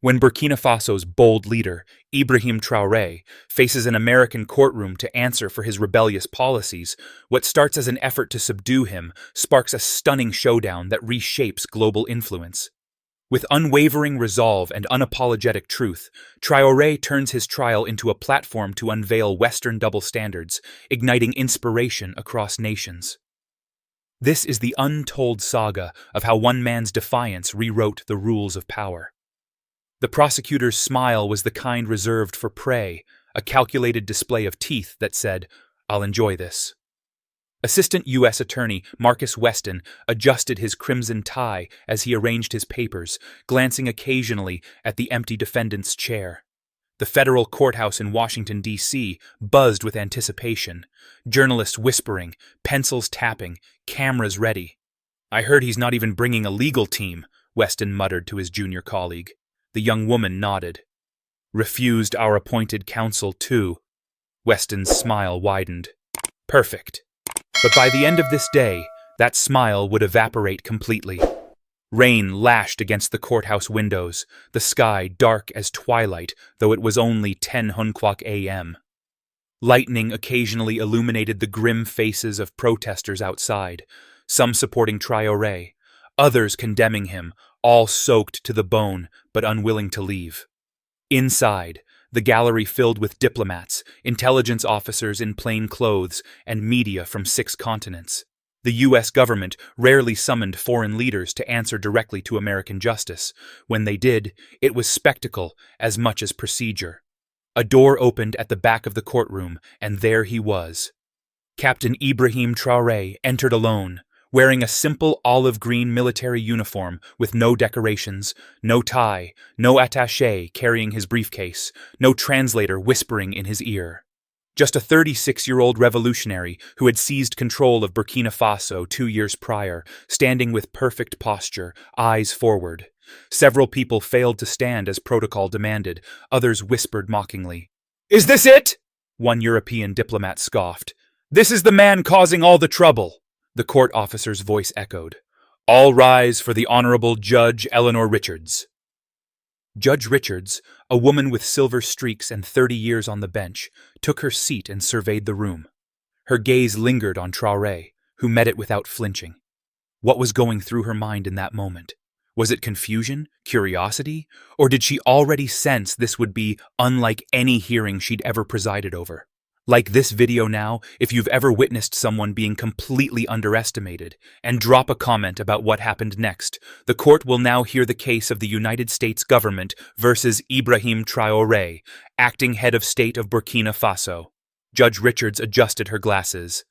When Burkina Faso's bold leader, Ibrahim Traoré, faces an American courtroom to answer for his rebellious policies, what starts as an effort to subdue him sparks a stunning showdown that reshapes global influence. With unwavering resolve and unapologetic truth, Traoré turns his trial into a platform to unveil Western double standards, igniting inspiration across nations. This is the untold saga of how one man's defiance rewrote the rules of power. The prosecutor's smile was the kind reserved for prey, a calculated display of teeth that said, "I'll enjoy this." Assistant U.S. Attorney Marcus Weston adjusted his crimson tie as he arranged his papers, glancing occasionally at the empty defendant's chair. The federal courthouse in Washington, D.C. buzzed with anticipation, journalists whispering, pencils tapping, cameras ready. "I heard he's not even bringing a legal team," Weston muttered to his junior colleague. The young woman nodded. "Refused our appointed counsel, too." Weston's smile widened. "Perfect." But by the end of this day, that smile would evaporate completely. Rain lashed against the courthouse windows, the sky dark as twilight, though it was only 10:00 a.m. Lightning occasionally illuminated the grim faces of protesters outside, some supporting Traoré, others condemning him, all soaked to the bone but unwilling to leave. Inside, the gallery filled with diplomats, intelligence officers in plain clothes, and media from 6 continents. The U.S. government rarely summoned foreign leaders to answer directly to American justice. When they did, it was spectacle as much as procedure. A door opened at the back of the courtroom, and there he was. Captain Ibrahim Traoré entered alone, wearing a simple olive-green military uniform with no decorations, no tie, no attaché carrying his briefcase, no translator whispering in his ear. Just a 36-year-old revolutionary who had seized control of Burkina Faso 2 years prior, standing with perfect posture, eyes forward. Several people failed to stand as protocol demanded, others whispered mockingly. "Is this it?" One European diplomat scoffed. "This is the man causing all the trouble." The court officer's voice echoed. "All rise for the Honorable Judge Eleanor Richards." Judge Richards, a woman with silver streaks and 30 years on the bench, took her seat and surveyed the room. Her gaze lingered on Traoré, who met it without flinching. What was going through her mind in that moment? Was it confusion, curiosity, or did she already sense this would be unlike any hearing she'd ever presided over? Like this video now, if you've ever witnessed someone being completely underestimated, and drop a comment about what happened next. The court will now hear the case of the United States government versus Ibrahim Traoré, acting head of state of Burkina Faso. Judge Richards adjusted her glasses.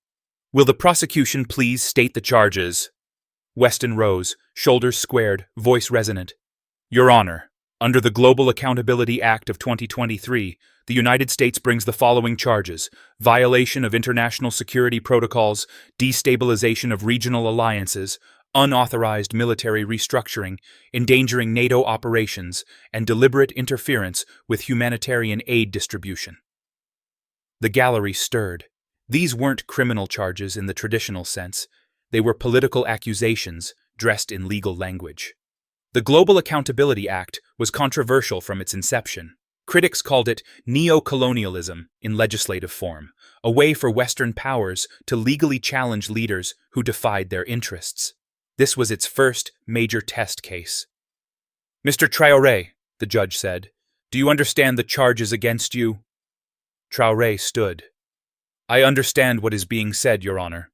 "Will the prosecution please state the charges?" Weston rose, shoulders squared, voice resonant. "Your Honor, under the Global Accountability Act of 2023, the United States brings the following charges: violation of international security protocols, destabilization of regional alliances, unauthorized military restructuring, endangering NATO operations, and deliberate interference with humanitarian aid distribution." The gallery stirred. These weren't criminal charges in the traditional sense. They were political accusations dressed in legal language. The Global Accountability Act was controversial from its inception. Critics called it neocolonialism in legislative form, a way for Western powers to legally challenge leaders who defied their interests. This was its first major test case. "Mr. Traoré," the judge said, "do you understand the charges against you?" Traoré stood. "I understand what is being said, Your Honor."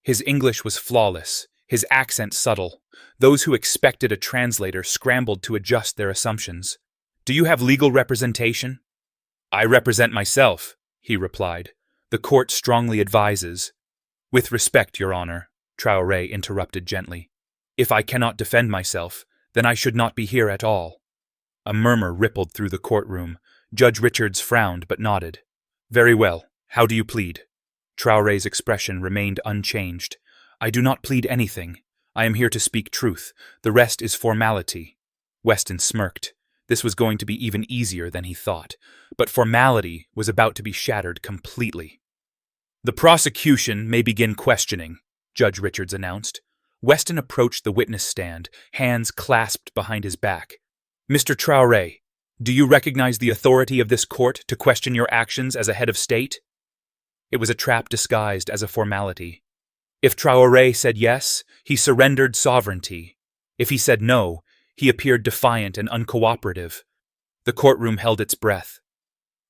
His English was flawless, his accent subtle. Those who expected a translator scrambled to adjust their assumptions. "Do you have legal representation?" "I represent myself," he replied. "The court strongly advises." "With respect, Your Honor," Traoré interrupted gently. "If I cannot defend myself, then I should not be here at all." A murmur rippled through the courtroom. Judge Richards frowned but nodded. "Very well. How do you plead?" Traoré's expression remained unchanged. "I do not plead anything. I am here to speak truth. The rest is formality." Weston smirked. This was going to be even easier than he thought, but formality was about to be shattered completely. "The prosecution may begin questioning," Judge Richards announced. Weston approached the witness stand, hands clasped behind his back. Mr. Traoré, do you recognize the authority of this court to question your actions as a head of state? It was a trap disguised as a formality. If Traoré said yes, he surrendered sovereignty. If he said no, he appeared defiant and uncooperative. The courtroom held its breath.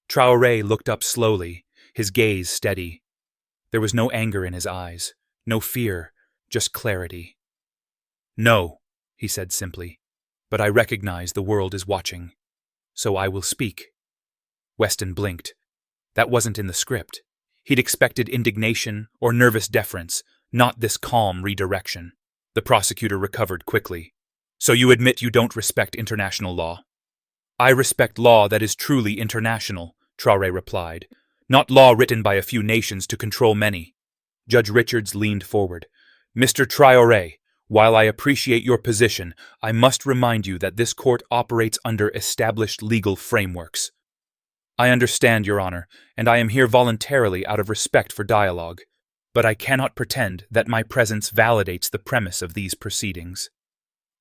Traoré looked up slowly, his gaze steady. There was no anger in his eyes, no fear, just clarity. "No," he said simply, "but I recognize the world is watching. So I will speak." Weston blinked. That wasn't in the script. He'd expected indignation or nervous deference, not this calm redirection. The prosecutor recovered quickly. "So you admit you don't respect international law?" "I respect law that is truly international," Traoré replied, "not law written by a few nations to control many." Judge Richards leaned forward. "Mr. Traoré, while I appreciate your position, I must remind you that this court operates under established legal frameworks." "I understand, Your Honor, and I am here voluntarily out of respect for dialogue. But I cannot pretend that my presence validates the premise of these proceedings."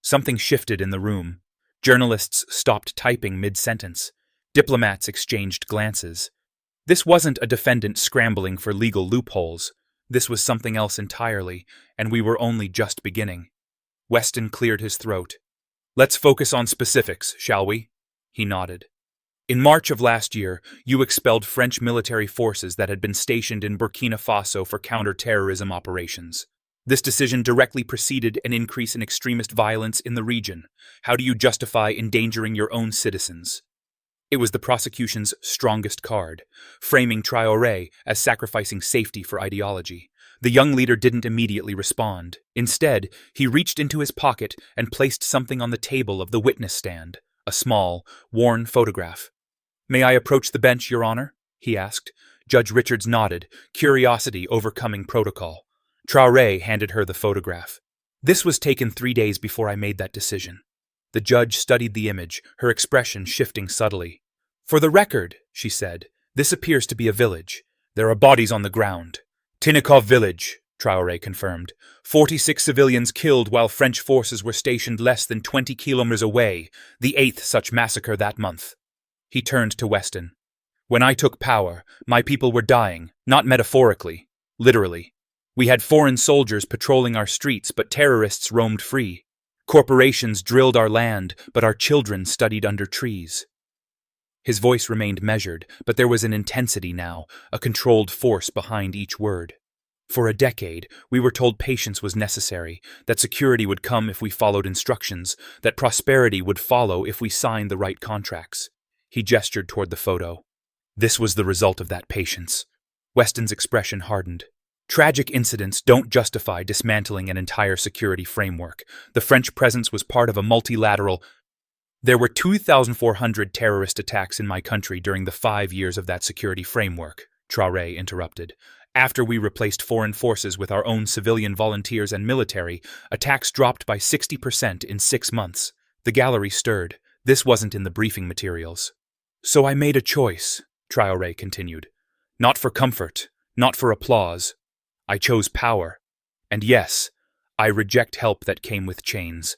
Something shifted in the room. Journalists stopped typing mid-sentence. Diplomats exchanged glances. This wasn't a defendant scrambling for legal loopholes. This was something else entirely, and we were only just beginning. Weston cleared his throat. "Let's focus on specifics, shall we?" He nodded. "In March of last year, you expelled French military forces that had been stationed in Burkina Faso for counter-terrorism operations. This decision directly preceded an increase in extremist violence in the region. How do you justify endangering your own citizens?" It was the prosecution's strongest card, framing Traoré as sacrificing safety for ideology. The young leader didn't immediately respond. Instead, he reached into his pocket and placed something on the table of the witness stand, a small, worn photograph. "May I approach the bench, Your Honor?" he asked. Judge Richards nodded, curiosity overcoming protocol. Traoré handed her the photograph. "This was taken 3 days before I made that decision." The judge studied the image, her expression shifting subtly. "For the record," she said, "this appears to be a village. There are bodies on the ground." "Tyranny village," Traoré confirmed. 46 civilians killed while French forces were stationed less than 20 kilometers away, the 8th such massacre that month. He turned to Weston. "When I took power, my people were dying, not metaphorically, literally. We had foreign soldiers patrolling our streets, but terrorists roamed free. Corporations drilled our land, but our children studied under trees." His voice remained measured, but there was an intensity now, a controlled force behind each word. "For a decade, we were told patience was necessary, that security would come if we followed instructions, that prosperity would follow if we signed the right contracts." He gestured toward the photo. This was the result of that patience. Weston's expression hardened. Tragic incidents don't justify dismantling an entire security framework. The French presence was part of a multilateral... There were 2,400 terrorist attacks in my country during the 5 years of that security framework, Traoré interrupted. After we replaced foreign forces with our own civilian volunteers and military, attacks dropped by 60% in 6 months. The gallery stirred. This wasn't in the briefing materials. "So I made a choice," Traoré continued. "Not for comfort, not for applause. I chose power. And yes, I reject help that came with chains."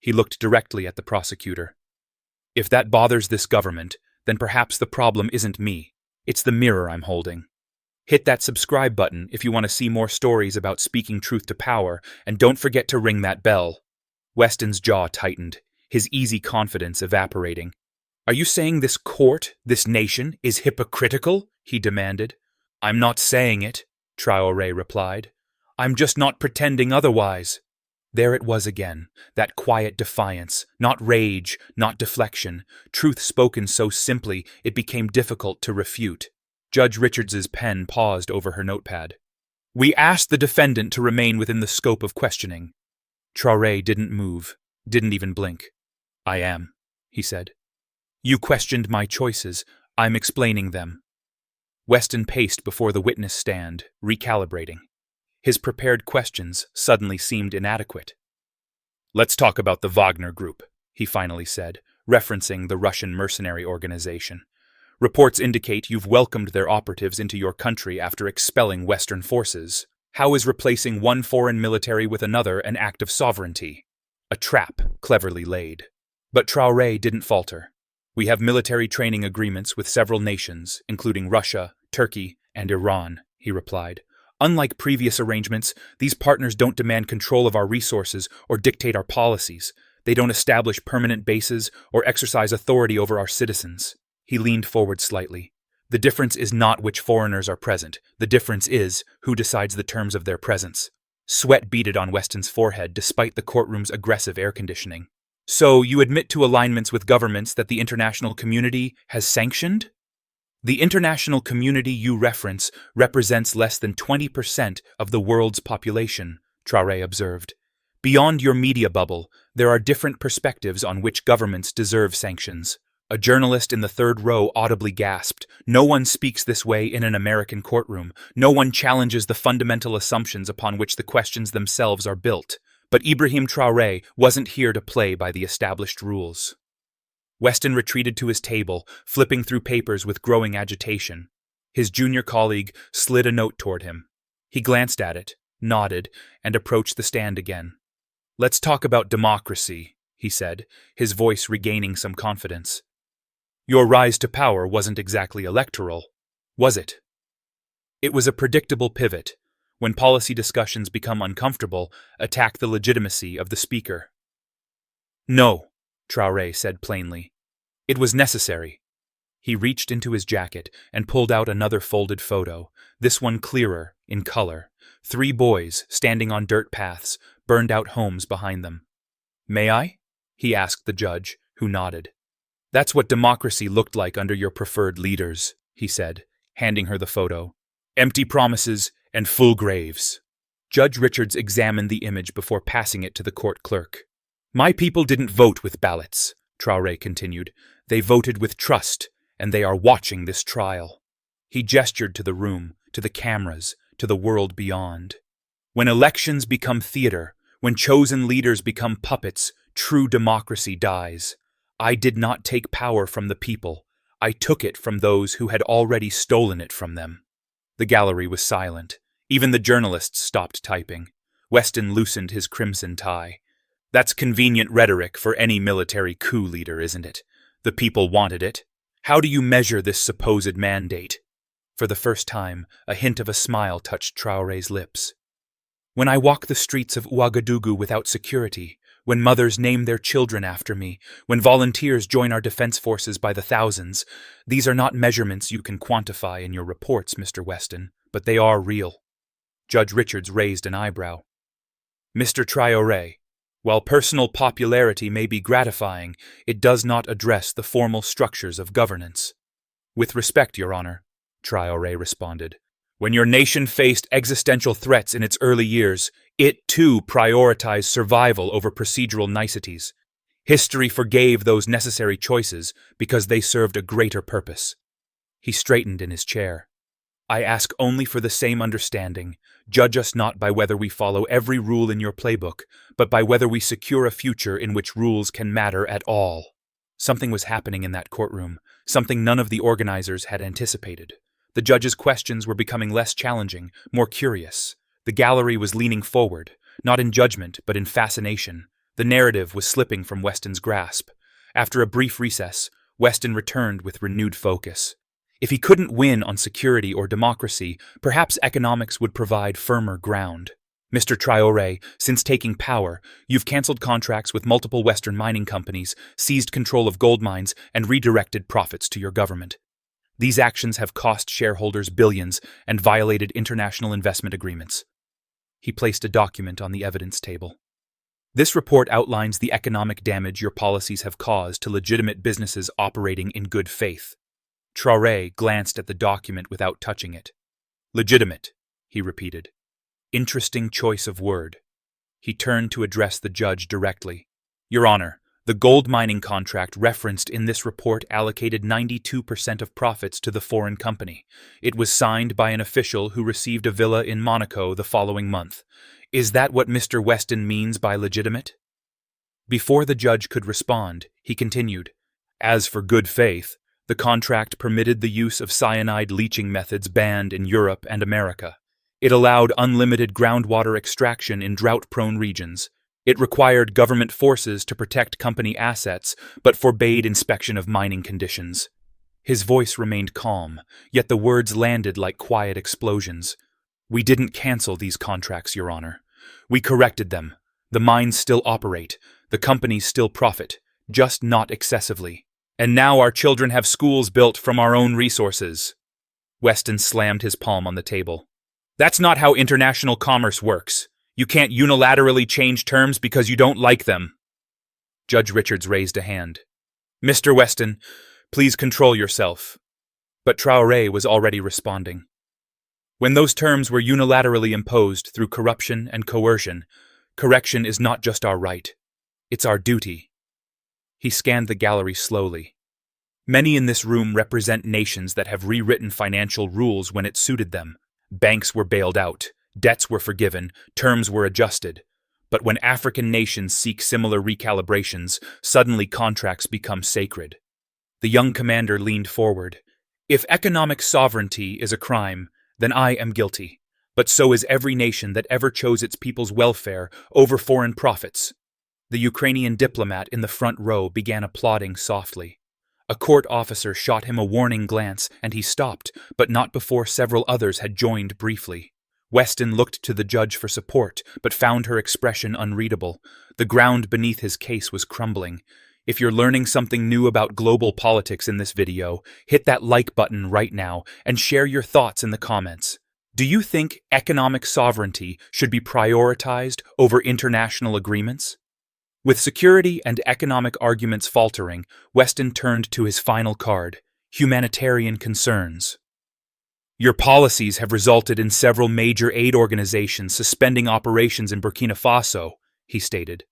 He looked directly at the prosecutor. "If that bothers this government, then perhaps the problem isn't me. It's the mirror I'm holding. Hit that subscribe button if you want to see more stories about speaking truth to power, and don't forget to ring that bell." Weston's jaw tightened, his easy confidence evaporating. "Are you saying this court, this nation, is hypocritical?" he demanded. "I'm not saying it," Traoré replied. "I'm just not pretending otherwise." There it was again, that quiet defiance, not rage, not deflection, truth spoken so simply it became difficult to refute. Judge Richards's pen paused over her notepad. "We asked the defendant to remain within the scope of questioning." Traoré didn't move, didn't even blink. "I am," he said. "You questioned my choices. I'm explaining them." Weston paced before the witness stand, recalibrating. His prepared questions suddenly seemed inadequate. "Let's talk about the Wagner Group," he finally said, referencing the Russian mercenary organization. "Reports indicate you've welcomed their operatives into your country after expelling Western forces. How is replacing one foreign military with another an act of sovereignty? A trap cleverly laid." But Traoré didn't falter. "We have military training agreements with several nations, including Russia, Turkey, and Iran," he replied. "Unlike previous arrangements, these partners don't demand control of our resources or dictate our policies. They don't establish permanent bases or exercise authority over our citizens." He leaned forward slightly. "The difference is not which foreigners are present. The difference is who decides the terms of their presence." Sweat beaded on Weston's forehead despite the courtroom's aggressive air conditioning. "So you admit to alignments with governments that the international community has sanctioned?" "The international community you reference represents less than 20% of the world's population," Traoré observed. "Beyond your media bubble, there are different perspectives on which governments deserve sanctions." A journalist in the third row audibly gasped. "No one speaks this way in an American courtroom. No one challenges the fundamental assumptions upon which the questions themselves are built." But Ibrahim Traoré wasn't here to play by the established rules. Weston retreated to his table, flipping through papers with growing agitation. His junior colleague slid a note toward him. He glanced at it, nodded, and approached the stand again. "Let's talk about democracy," he said, his voice regaining some confidence. "Your rise to power wasn't exactly electoral, was it?" "It was a predictable pivot. When policy discussions become uncomfortable, attack the legitimacy of the speaker." "No," Traoré said plainly. "It was necessary." He reached into his jacket and pulled out another folded photo, this one clearer, in color. 3 boys standing on dirt paths, burned-out homes behind them. "May I?" he asked the judge, who nodded. "That's what democracy looked like under your preferred leaders," he said, handing her the photo. "Empty promises and full graves." Judge Richards examined the image before passing it to the court clerk. "My people didn't vote with ballots," Traoré continued. "They voted with trust, and they are watching this trial." He gestured to the room, to the cameras, to the world beyond. "When elections become theater, when chosen leaders become puppets, true democracy dies. I did not take power from the people. I took it from those who had already stolen it from them." The gallery was silent. Even the journalists stopped typing. Weston loosened his crimson tie. "That's convenient rhetoric for any military coup leader, isn't it? The people wanted it. How do you measure this supposed mandate?" For the first time, a hint of a smile touched Traoré's lips. "When I walk the streets of Ouagadougou without security, when mothers name their children after me, when volunteers join our defense forces by the thousands, these are not measurements you can quantify in your reports, Mr. Weston, but they are real." Judge Richards raised an eyebrow. "Mr. Traoré, while personal popularity may be gratifying, it does not address the formal structures of governance." "With respect, Your Honor," Traoré responded. "When your nation faced existential threats in its early years, it too prioritized survival over procedural niceties. History forgave those necessary choices because they served a greater purpose." He straightened in his chair. "I ask only for the same understanding. Judge us not by whether we follow every rule in your playbook, but by whether we secure a future in which rules can matter at all." Something was happening in that courtroom, something none of the organizers had anticipated. The judge's questions were becoming less challenging, more curious. The gallery was leaning forward, not in judgment, but in fascination. The narrative was slipping from Weston's grasp. After a brief recess, Weston returned with renewed focus. If he couldn't win on security or democracy, perhaps economics would provide firmer ground. "Mr. Traoré, since taking power, you've canceled contracts with multiple Western mining companies, seized control of gold mines, and redirected profits to your government. These actions have cost shareholders billions and violated international investment agreements." He placed a document on the evidence table. "This report outlines the economic damage your policies have caused to legitimate businesses operating in good faith." Traoré glanced at the document without touching it. "Legitimate," he repeated. Interesting choice of word. He turned to address the judge directly. "Your Honor, the gold mining contract referenced in this report allocated 92% of profits to the foreign company. It was signed by an official who received a villa in Monaco the following month. Is that what Mr. Weston means by legitimate?" Before the judge could respond, he continued, "As for good faith, the contract permitted the use of cyanide leaching methods banned in Europe and America. It allowed unlimited groundwater extraction in drought-prone regions. It required government forces to protect company assets, but forbade inspection of mining conditions. His voice remained calm, yet the words landed like quiet explosions. We didn't cancel these contracts, Your Honor. We corrected them. The mines still operate. The companies still profit, just not excessively. And now our children have schools built from our own resources. Weston slammed his palm on the table. That's not how international commerce works. You can't unilaterally change terms because you don't like them. Judge Richards raised a hand. Mr. Weston, please control yourself. But Traoré was already responding. When those terms were unilaterally imposed through corruption and coercion, correction is not just our right. It's our duty. He scanned the gallery slowly. Many in this room represent nations that have rewritten financial rules when it suited them. Banks were bailed out. Debts were forgiven, terms were adjusted. But when African nations seek similar recalibrations, suddenly contracts become sacred. The young commander leaned forward. If economic sovereignty is a crime, then I am guilty. But so is every nation that ever chose its people's welfare over foreign profits. The Ukrainian diplomat in the front row began applauding softly. A court officer shot him a warning glance, and he stopped, but not before several others had joined briefly. Weston looked to the judge for support, but found her expression unreadable. The ground beneath his case was crumbling. If you're learning something new about global politics in this video, hit that like button right now and share your thoughts in the comments. Do you think economic sovereignty should be prioritized over international agreements? With security and economic arguments faltering, Weston turned to his final card, humanitarian concerns. Your policies have resulted in several major aid organizations suspending operations in Burkina Faso, he stated.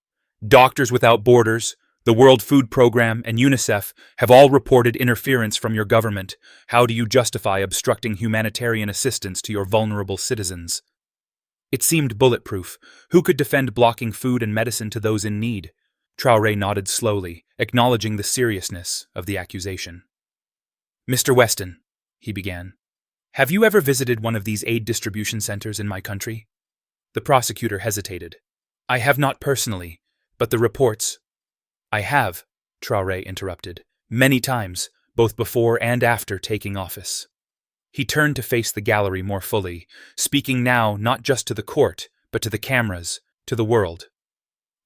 Doctors Without Borders, the World Food Program, and UNICEF have all reported interference from your government. How do you justify obstructing humanitarian assistance to your vulnerable citizens? It seemed bulletproof. Who could defend blocking food and medicine to those in need? Traoré nodded slowly, acknowledging the seriousness of the accusation. Mr. Weston, he began. Have you ever visited one of these aid distribution centers in my country? The prosecutor hesitated. I have not personally, but the reports... I have, Traoré interrupted, many times, both before and after taking office. He turned to face the gallery more fully, speaking now not just to the court, but to the cameras, to the world.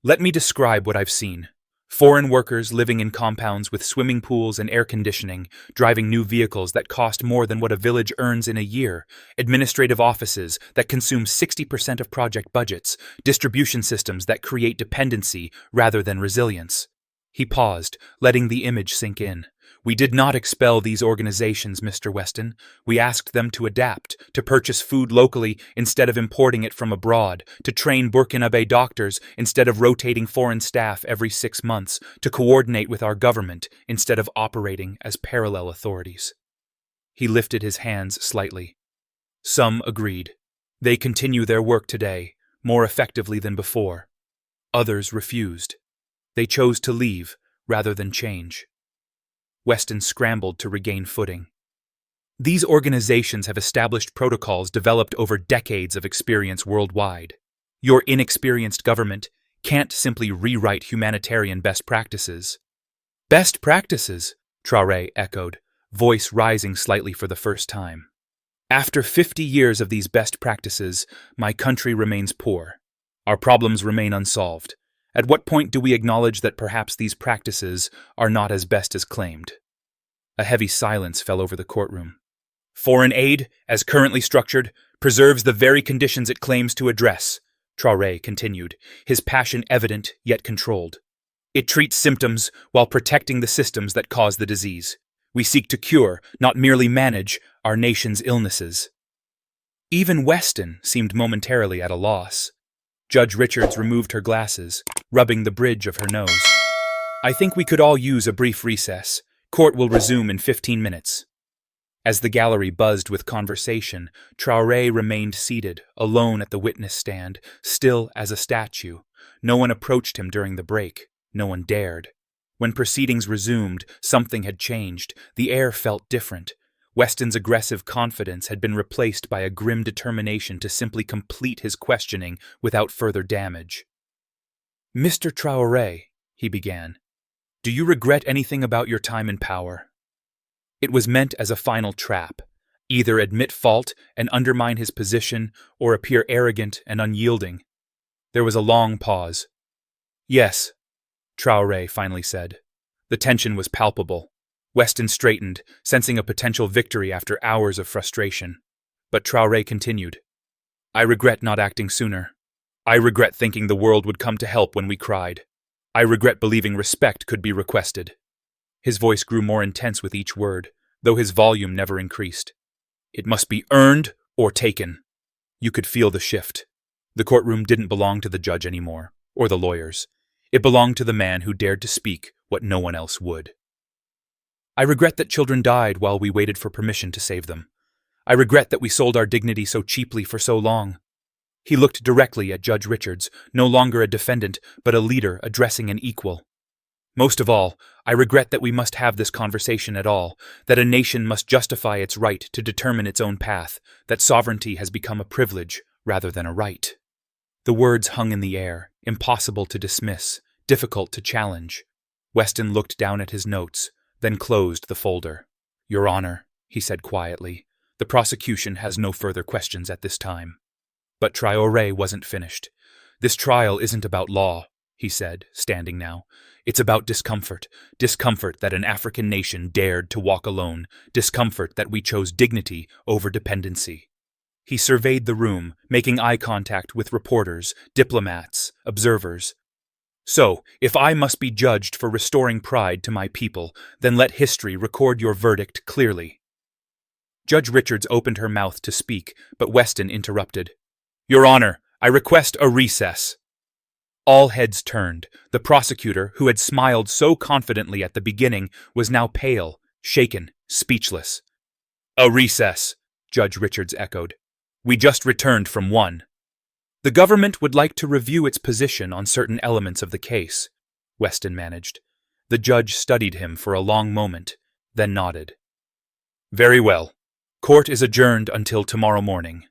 Let me describe what I've seen. Foreign workers living in compounds with swimming pools and air conditioning, driving new vehicles that cost more than what a village earns in a year, administrative offices that consume 60% of project budgets, distribution systems that create dependency rather than resilience. He paused, letting the image sink in. We did not expel these organizations, Mr. Weston. We asked them to adapt, to purchase food locally instead of importing it from abroad, to train Burkina Faso doctors instead of rotating foreign staff every 6 months, to coordinate with our government instead of operating as parallel authorities. He lifted his hands slightly. Some agreed. They continue their work today, more effectively than before. Others refused. They chose to leave rather than change. Weston scrambled to regain footing. These organizations have established protocols developed over decades of experience worldwide. Your inexperienced government can't simply rewrite humanitarian best practices. Best practices, Traoré echoed, voice rising slightly for the first time. After 50 years of these best practices, my country remains poor. Our problems remain unsolved. At what point do we acknowledge that perhaps these practices are not as best as claimed? A heavy silence fell over the courtroom. Foreign aid, as currently structured, preserves the very conditions it claims to address, Traoré continued, his passion evident yet controlled. It treats symptoms while protecting the systems that cause the disease. We seek to cure, not merely manage, our nation's illnesses. Even Weston seemed momentarily at a loss. Judge Richards removed her glasses, rubbing the bridge of her nose. I think we could all use a brief recess. Court will resume in 15 minutes. As the gallery buzzed with conversation, Traoré remained seated, alone at the witness stand, still as a statue. No one approached him during the break. No one dared. When proceedings resumed, something had changed. The air felt different. Weston's aggressive confidence had been replaced by a grim determination to simply complete his questioning without further damage. Mr. Traoré, he began, do you regret anything about your time in power? It was meant as a final trap. Either admit fault and undermine his position, or appear arrogant and unyielding. There was a long pause. Yes, Traoré finally said. The tension was palpable. Weston straightened, sensing a potential victory after hours of frustration. But Traoré continued. I regret not acting sooner. I regret thinking the world would come to help when we cried. I regret believing respect could be requested. His voice grew more intense with each word, though his volume never increased. It must be earned or taken. You could feel the shift. The courtroom didn't belong to the judge anymore, or the lawyers. It belonged to the man who dared to speak what no one else would. I regret that children died while we waited for permission to save them. I regret that we sold our dignity so cheaply for so long. He looked directly at Judge Richards, no longer a defendant, but a leader addressing an equal. Most of all, I regret that we must have this conversation at all, that a nation must justify its right to determine its own path, that sovereignty has become a privilege rather than a right. The words hung in the air, impossible to dismiss, difficult to challenge. Weston looked down at his notes, then closed the folder. Your Honor, he said quietly, the prosecution has no further questions at this time. But Traoré wasn't finished. This trial isn't about law, he said, standing now. It's about discomfort that an African nation dared to walk alone, discomfort that we chose dignity over dependency. He surveyed the room, making eye contact with reporters, diplomats, observers. So, if I must be judged for restoring pride to my people, then let history record your verdict clearly. Judge Richards opened her mouth to speak, but Weston interrupted. Your Honor, I request a recess. All heads turned. The prosecutor, who had smiled so confidently at the beginning, was now pale, shaken, speechless. A recess, Judge Richards echoed. We just returned from one. The government would like to review its position on certain elements of the case, Weston managed. The judge studied him for a long moment, then nodded. Very well. Court is adjourned until tomorrow morning.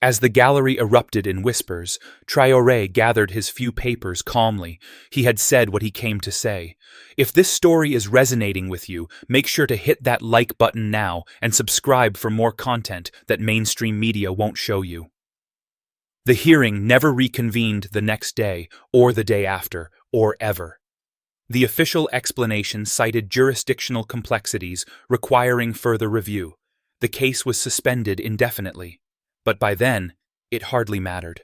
As the gallery erupted in whispers, Traoré gathered his few papers calmly. He had said what he came to say. If this story is resonating with you, make sure to hit that like button now and subscribe for more content that mainstream media won't show you. The hearing never reconvened the next day, or the day after, or ever. The official explanation cited jurisdictional complexities requiring further review. The case was suspended indefinitely. But by then, it hardly mattered.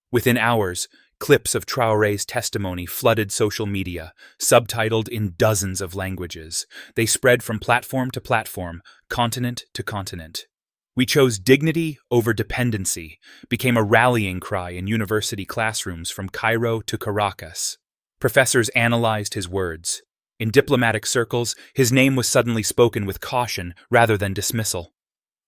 Within hours, clips of Traoré's testimony flooded social media, subtitled in dozens of languages. They spread from platform to platform, continent to continent. We chose dignity over dependency became a rallying cry in university classrooms from Cairo to Caracas. Professors analyzed his words. In diplomatic circles, his name was suddenly spoken with caution rather than dismissal.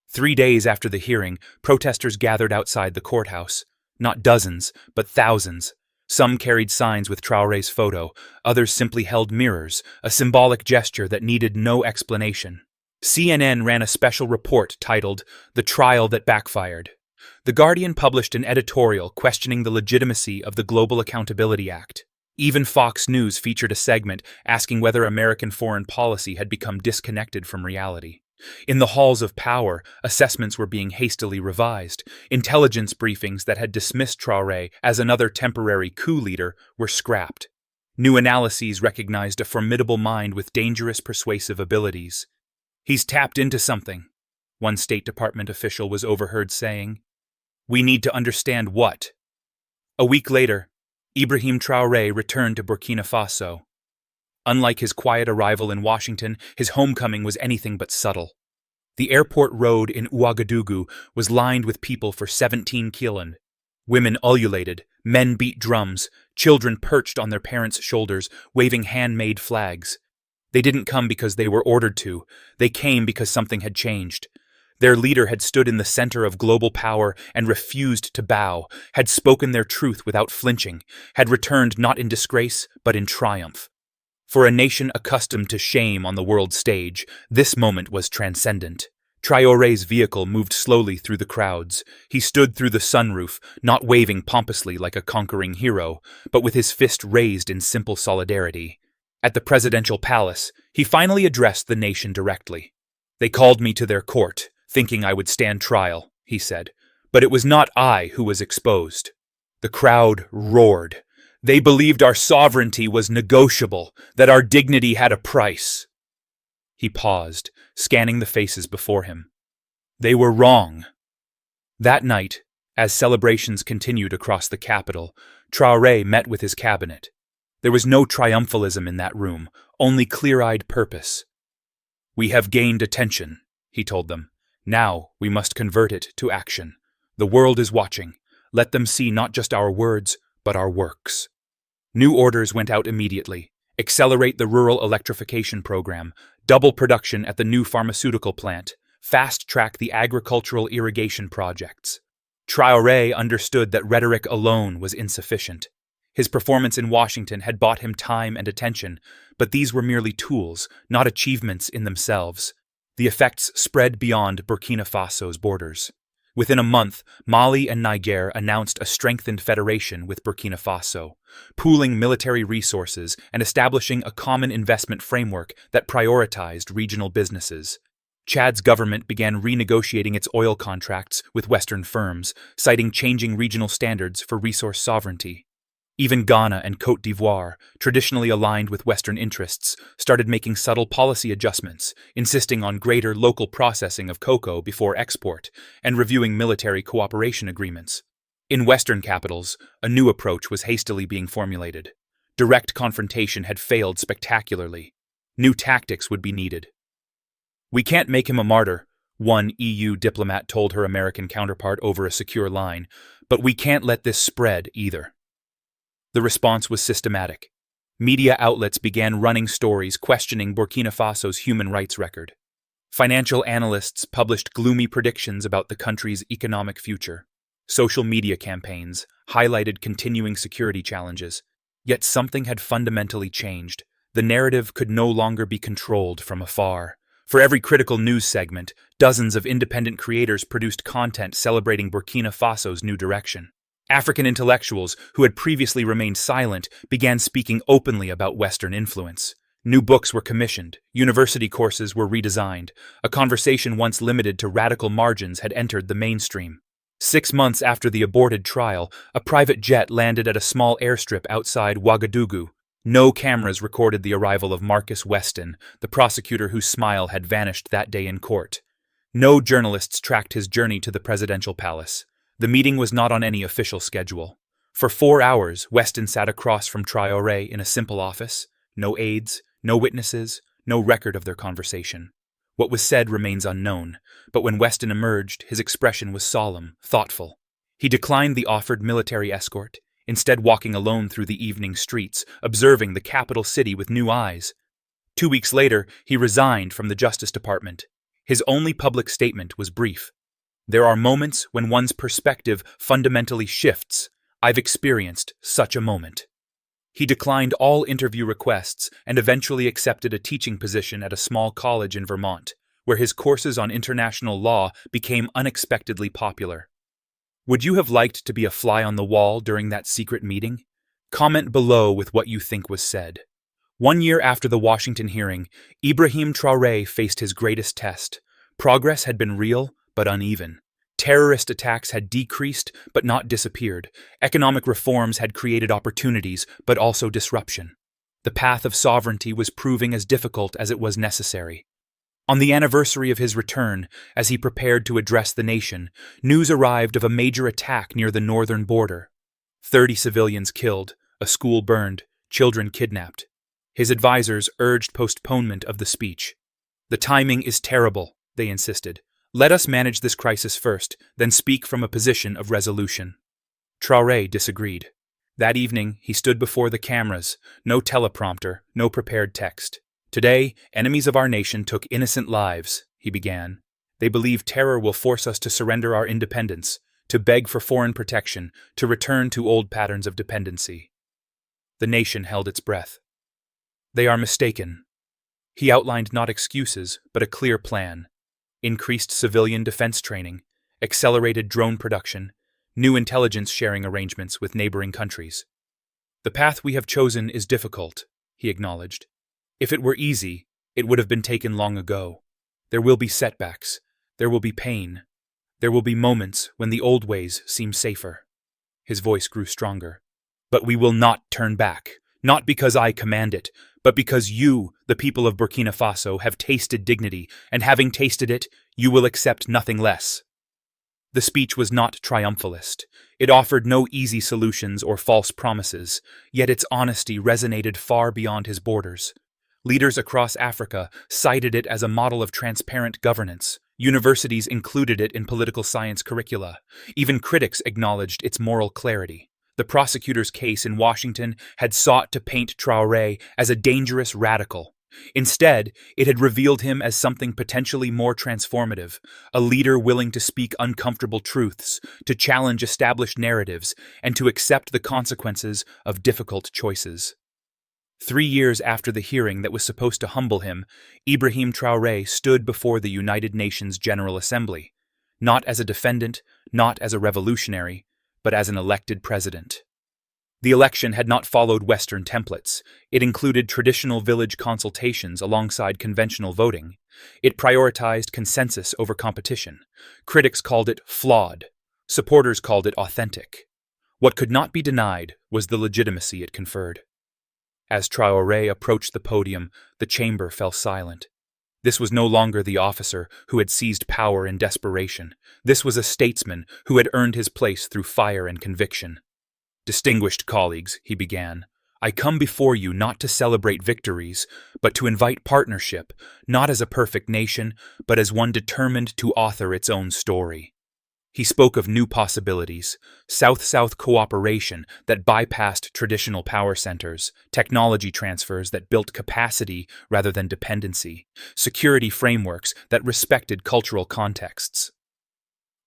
3 days after the hearing, protesters gathered outside the courthouse. Not dozens, but thousands. Some carried signs with Traoré's photo, others simply held mirrors, a symbolic gesture that needed no explanation. CNN ran a special report titled, "The Trial That Backfired." The Guardian published an editorial questioning the legitimacy of the Global Accountability Act. Even Fox News featured a segment asking whether American foreign policy had become disconnected from reality. In the halls of power, assessments were being hastily revised. Intelligence briefings that had dismissed Traoré as another temporary coup leader were scrapped. New analyses recognized a formidable mind with dangerous persuasive abilities. He's tapped into something, one State Department official was overheard saying. We need to understand what. A week later, Ibrahim Traoré returned to Burkina Faso. Unlike his quiet arrival in Washington, his homecoming was anything but subtle. The airport road in Ouagadougou was lined with people for 17 kilan. Women ululated, men beat drums, children perched on their parents' shoulders, waving handmade flags. They didn't come because they were ordered to. They came because something had changed. Their leader had stood in the center of global power and refused to bow, had spoken their truth without flinching, had returned not in disgrace, but in triumph. For a nation accustomed to shame on the world stage, this moment was transcendent. Traoré's vehicle moved slowly through the crowds. He stood through the sunroof, not waving pompously like a conquering hero, but with his fist raised in simple solidarity. At the presidential palace, he finally addressed the nation directly. "They called me to their court, thinking I would stand trial," he said. "But it was not I who was exposed." The crowd roared. They believed our sovereignty was negotiable, that our dignity had a price. He paused, scanning the faces before him. They were wrong. That night, as celebrations continued across the capital, Traoré met with his cabinet. There was no triumphalism in that room, only clear-eyed purpose. "We have gained attention," he told them. "Now we must convert it to action. The world is watching. Let them see not just our words, but our works." New orders went out immediately. Accelerate the rural electrification program, double production at the new pharmaceutical plant, fast-track the agricultural irrigation projects. Traoré understood that rhetoric alone was insufficient. His performance in Washington had bought him time and attention, but these were merely tools, not achievements in themselves. The effects spread beyond Burkina Faso's borders. Within a month, Mali and Niger announced a strengthened federation with Burkina Faso, pooling military resources and establishing a common investment framework that prioritized regional businesses. Chad's government began renegotiating its oil contracts with Western firms, citing changing regional standards for resource sovereignty. Even Ghana and Côte d'Ivoire, traditionally aligned with Western interests, started making subtle policy adjustments, insisting on greater local processing of cocoa before export, and reviewing military cooperation agreements. In Western capitals, a new approach was hastily being formulated. Direct confrontation had failed spectacularly. New tactics would be needed. "We can't make him a martyr," one EU diplomat told her American counterpart over a secure line, "but we can't let this spread either." The response was systematic. Media outlets began running stories questioning Burkina Faso's human rights record. Financial analysts published gloomy predictions about the country's economic future. Social media campaigns highlighted continuing security challenges. Yet something had fundamentally changed. The narrative could no longer be controlled from afar. For every critical news segment, dozens of independent creators produced content celebrating Burkina Faso's new direction. African intellectuals who had previously remained silent began speaking openly about Western influence. New books were commissioned, university courses were redesigned, a conversation once limited to radical margins had entered the mainstream. 6 months after the aborted trial, a private jet landed at a small airstrip outside Ouagadougou. No cameras recorded the arrival of Marcus Weston, the prosecutor whose smile had vanished that day in court. No journalists tracked his journey to the presidential palace. The meeting was not on any official schedule. For 4 hours, Weston sat across from Traoré in a simple office. No aides, no witnesses, no record of their conversation. What was said remains unknown, but when Weston emerged, his expression was solemn, thoughtful. He declined the offered military escort, instead walking alone through the evening streets, observing the capital city with new eyes. 2 weeks later, he resigned from the Justice Department. His only public statement was brief. "There are moments when one's perspective fundamentally shifts. I've experienced such a moment." He declined all interview requests and eventually accepted a teaching position at a small college in Vermont, where his courses on international law became unexpectedly popular. Would you have liked to be a fly on the wall during that secret meeting? Comment below with what you think was said. 1 year after the Washington hearing, Ibrahim Traoré faced his greatest test. Progress had been real, but uneven. Terrorist attacks had decreased, but not disappeared. Economic reforms had created opportunities, but also disruption. The path of sovereignty was proving as difficult as it was necessary. On the anniversary of his return, as he prepared to address the nation, news arrived of a major attack near the northern border. 30 civilians killed, a school burned, children kidnapped. His advisors urged postponement of the speech. "The timing is terrible," they insisted. "Let us manage this crisis first, then speak from a position of resolution." Traoré disagreed. That evening, he stood before the cameras, no teleprompter, no prepared text. "Today, enemies of our nation took innocent lives," he began. "They believe terror will force us to surrender our independence, to beg for foreign protection, to return to old patterns of dependency." The nation held its breath. "They are mistaken." He outlined not excuses, but a clear plan. increased civilian defense training, accelerated drone production, new intelligence sharing arrangements with neighboring countries. The path we have chosen is difficult, he acknowledged. If it were easy, it would have been taken long ago. There will be setbacks. There will be pain. There will be moments when the old ways seem safer. His voice grew stronger. But we will not turn back, not because I command it, but because you, the people of Burkina Faso, have tasted dignity, and having tasted it, you will accept nothing less. The speech was not triumphalist. It offered no easy solutions or false promises, yet its honesty resonated far beyond his borders. Leaders across Africa cited it as a model of transparent governance. Universities included it in political science curricula. Even critics acknowledged its moral clarity. The prosecutor's case in Washington had sought to paint Traoré as a dangerous radical. Instead, it had revealed him as something potentially more transformative, a leader willing to speak uncomfortable truths, to challenge established narratives, and to accept the consequences of difficult choices. 3 years after the hearing that was supposed to humble him, Ibrahim Traoré stood before the United Nations General Assembly, not as a defendant, not as a revolutionary, but as an elected president. The election had not followed Western templates. It included traditional village consultations alongside conventional voting. It prioritized consensus over competition. Critics called it flawed. Supporters called it authentic. What could not be denied was the legitimacy it conferred. As Traoré approached the podium, the chamber fell silent. This was no longer the officer who had seized power in desperation. This was a statesman who had earned his place through fire and conviction. "Distinguished colleagues," he began, "I come before you not to celebrate victories, but to invite partnership, not as a perfect nation, but as one determined to author its own story." He spoke of new possibilities, South-South cooperation that bypassed traditional power centers, technology transfers that built capacity rather than dependency, security frameworks that respected cultural contexts.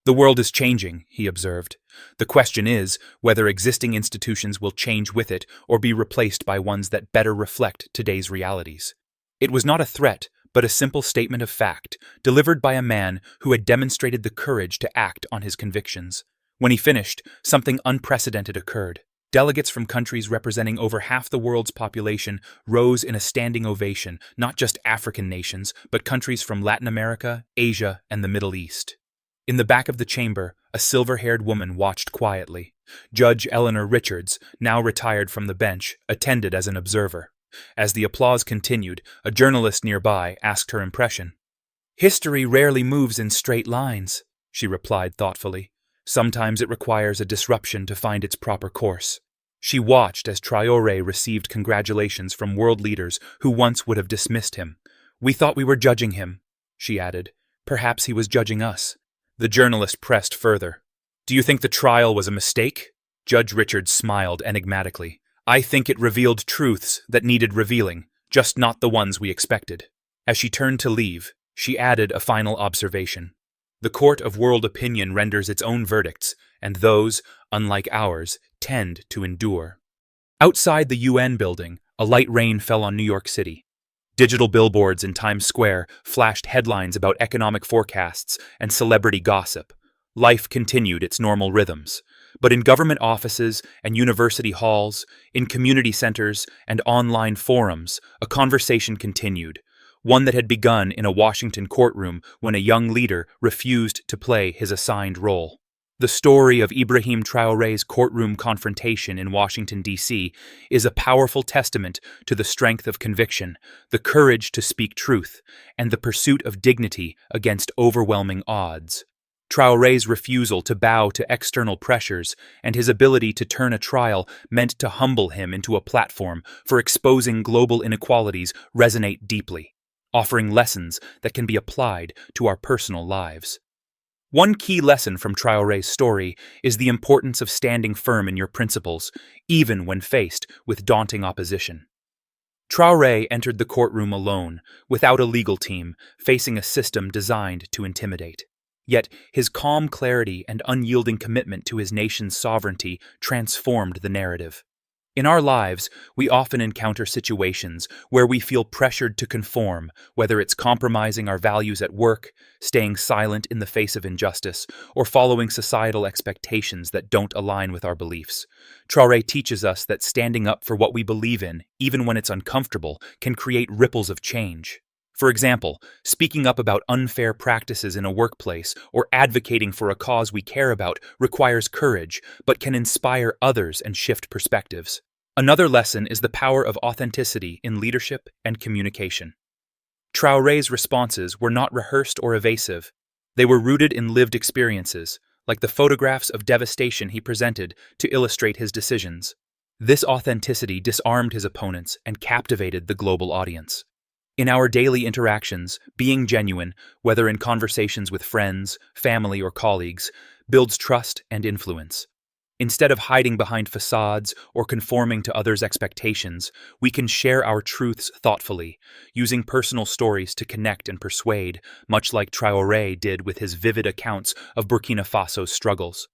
"The world is changing," he observed. "The question is whether existing institutions will change with it or be replaced by ones that better reflect today's realities." It was not a threat, but a simple statement of fact, delivered by a man who had demonstrated the courage to act on his convictions. When he finished, something unprecedented occurred. Delegates from countries representing over half the world's population rose in a standing ovation, not just African nations, but countries from Latin America, Asia, and the Middle East. In the back of the chamber, a silver-haired woman watched quietly. Judge Eleanor Richards, now retired from the bench, attended as an observer. As the applause continued, a journalist nearby asked her impression. "History rarely moves in straight lines," she replied thoughtfully. "Sometimes it requires a disruption to find its proper course." She watched as Traoré received congratulations from world leaders who once would have dismissed him. "We thought we were judging him," she added. "Perhaps he was judging us." The journalist pressed further. "Do you think the trial was a mistake?" Judge Richards smiled enigmatically. "I think it revealed truths that needed revealing, just not the ones we expected." As she turned to leave, she added a final observation. "The court of world opinion renders its own verdicts, and those, unlike ours, tend to endure." Outside the UN building, a light rain fell on New York City. Digital billboards in Times Square flashed headlines about economic forecasts and celebrity gossip. Life continued its normal rhythms. But in government offices and university halls, in community centers and online forums, a conversation continued, one that had begun in a Washington courtroom when a young leader refused to play his assigned role. The story of Ibrahim Traoré's courtroom confrontation in Washington, D.C. is a powerful testament to the strength of conviction, the courage to speak truth, and the pursuit of dignity against overwhelming odds. Traoré's refusal to bow to external pressures and his ability to turn a trial meant to humble him into a platform for exposing global inequalities resonate deeply, offering lessons that can be applied to our personal lives. One key lesson from Traoré's story is the importance of standing firm in your principles, even when faced with daunting opposition. Traoré entered the courtroom alone, without a legal team, facing a system designed to intimidate. Yet his calm clarity and unyielding commitment to his nation's sovereignty transformed the narrative. In our lives, we often encounter situations where we feel pressured to conform, whether it's compromising our values at work, staying silent in the face of injustice, or following societal expectations that don't align with our beliefs. Traoré teaches us that standing up for what we believe in, even when it's uncomfortable, can create ripples of change. For example, speaking up about unfair practices in a workplace or advocating for a cause we care about requires courage, but can inspire others and shift perspectives. Another lesson is the power of authenticity in leadership and communication. Traoré's responses were not rehearsed or evasive. They were rooted in lived experiences, like the photographs of devastation he presented to illustrate his decisions. This authenticity disarmed his opponents and captivated the global audience. In our daily interactions, being genuine, whether in conversations with friends, family, or colleagues, builds trust and influence. Instead of hiding behind facades or conforming to others' expectations, we can share our truths thoughtfully, using personal stories to connect and persuade, much like Traoré did with his vivid accounts of Burkina Faso's struggles.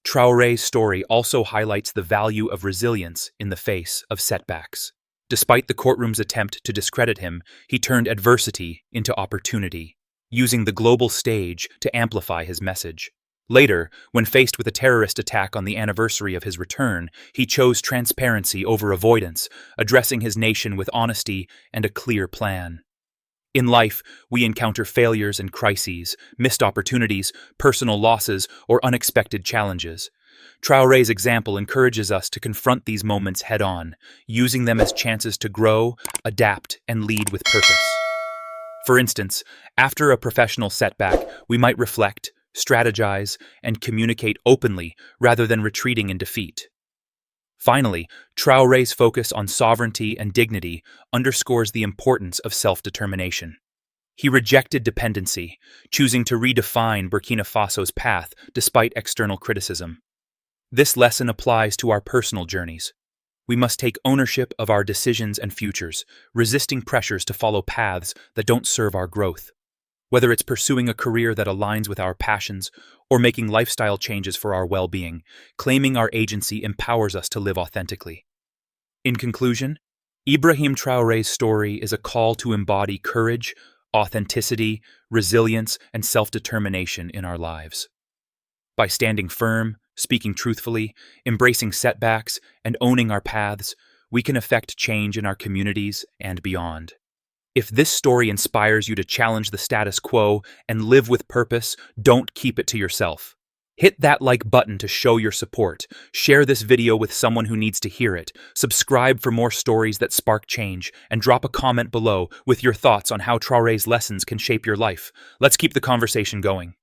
Traoré's story also highlights the value of resilience in the face of setbacks. Despite the courtroom's attempt to discredit him, he turned adversity into opportunity, using the global stage to amplify his message. Later, when faced with a terrorist attack on the anniversary of his return, he chose transparency over avoidance, addressing his nation with honesty and a clear plan. In life, we encounter failures and crises, missed opportunities, personal losses, or unexpected challenges. Traoré's example encourages us to confront these moments head-on, using them as chances to grow, adapt, and lead with purpose. For instance, after a professional setback, we might reflect, strategize, and communicate openly rather than retreating in defeat. Finally, Traoré's focus on sovereignty and dignity underscores the importance of self-determination. He rejected dependency, choosing to redefine Burkina Faso's path despite external criticism. This lesson applies to our personal journeys. We must take ownership of our decisions and futures, resisting pressures to follow paths that don't serve our growth. Whether it's pursuing a career that aligns with our passions or making lifestyle changes for our well-being, claiming our agency empowers us to live authentically. In conclusion, Ibrahim Traoré's story is a call to embody courage, authenticity, resilience, and self-determination in our lives. By standing firm, speaking truthfully, embracing setbacks, and owning our paths, we can affect change in our communities and beyond. If this story inspires you to challenge the status quo and live with purpose, don't keep it to yourself. Hit that like button to show your support, share this video with someone who needs to hear it, subscribe for more stories that spark change, and drop a comment below with your thoughts on how Traoré's lessons can shape your life. Let's keep the conversation going.